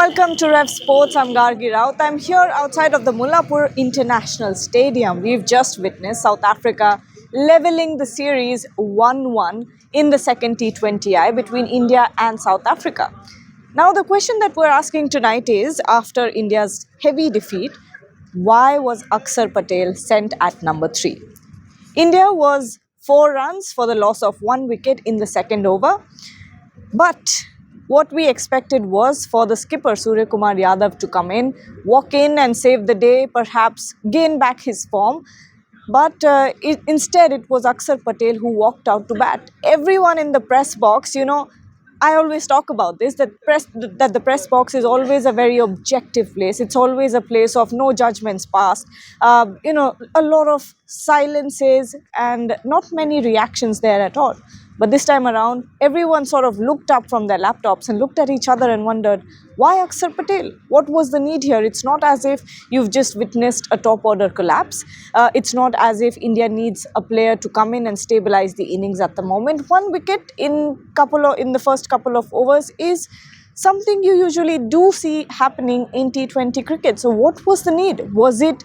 welcome to Rev Sports. I'm Gargi Raut. I'm here outside of the Mullapur International Stadium. We've just witnessed South Africa leveling the series 1-1 in the second T20I between India and South Africa. Now, the question that we're asking tonight is, after India's heavy defeat, why was Akshar Patel sent at number 3? India was 4 runs for the loss of 1 wicket in the second over. But what we expected was for the skipper Surya Kumar Yadav to come in, walk in and save the day, perhaps gain back his form. But instead it was Akshar Patel who walked out to bat. Everyone in the press box, I always talk about this, that the press box is always a very objective place. It's always a place of no judgments passed. A lot of silences and not many reactions there at all. But this time around, everyone sort of looked up from their laptops and looked at each other and wondered, why Akshar Patel? What was the need here? It's not as if you've just witnessed a top order collapse. It's not as if India needs a player to come in and stabilize the innings at the moment. 1 wicket in the first couple of overs is something you usually do see happening in T20 cricket. So what was the need? Was it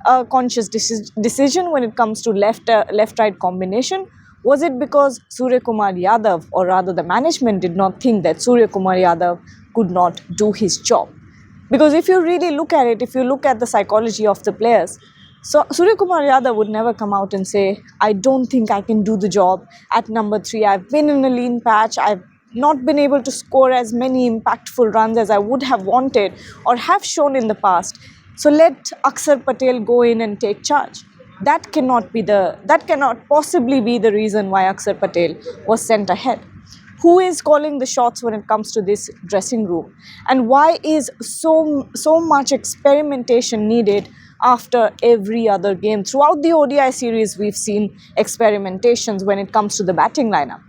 a conscious decision when it comes to left-right combination? Was it because Surya Kumar Yadav, or rather the management, did not think that Surya Kumar Yadav could not do his job? Because if you really look at it, if you look at the psychology of the players, so Surya Kumar Yadav would never come out and say, I don't think I can do the job at number 3. I've been in a lean patch. I've not been able to score as many impactful runs as I would have wanted or have shown in the past. So let Akshar Patel go in and take charge. That cannot possibly be the reason why Akshar Patel was sent ahead. Who is calling the shots when it comes to this dressing room? And why is so much experimentation needed after every other game? Throughout the ODI series, we've seen experimentations when it comes to the batting lineup.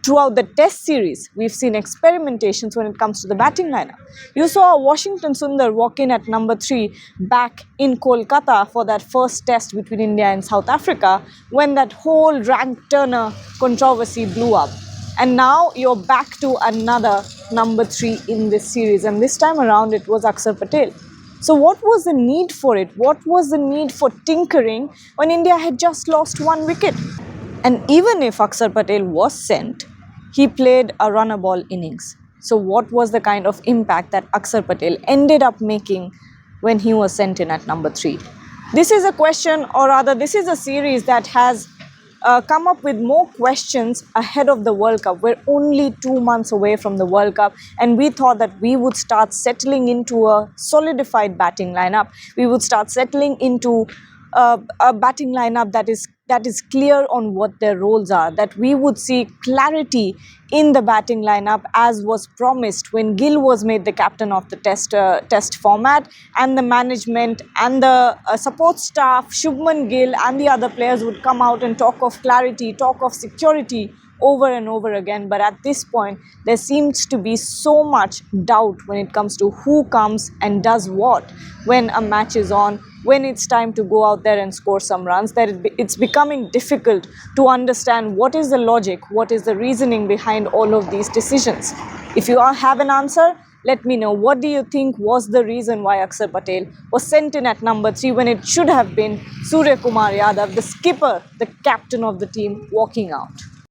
Throughout the Test series, we've seen experimentations when it comes to the batting lineup. You saw Washington Sundar walk in at number 3 back in Kolkata for that first Test between India and South Africa when that whole Rank Turner controversy blew up. And now you're back to another number 3 in this series. And this time around, it was Akshar Patel. So what was the need for it? What was the need for tinkering when India had just lost 1 wicket? And even if Akshar Patel was sent, he played a run-a-ball innings. So what was the kind of impact that Akshar Patel ended up making when he was sent in at number 3? This is a question, or rather this is a series that has come up with more questions ahead of the World Cup. We're only 2 months away from the World Cup, and we thought that we would start settling into a solidified batting lineup. We would start settling into a batting lineup that is clear on what their roles are, that we would see clarity in the batting lineup as was promised when Gill was made the captain of the test format, and the management and the support staff, Shubman Gill and the other players would come out and talk of clarity, talk of security over and over again. But at this point, there seems to be so much doubt when it comes to who comes and does what when a match is on, when it's time to go out there and score some runs, that it's becoming difficult to understand what is the logic, what is the reasoning behind all of these decisions. If you have an answer, let me know. What do you think was the reason why Akshar Patel was sent in at number 3 when it should have been Surya Kumar Yadav, the skipper, the captain of the team, walking out?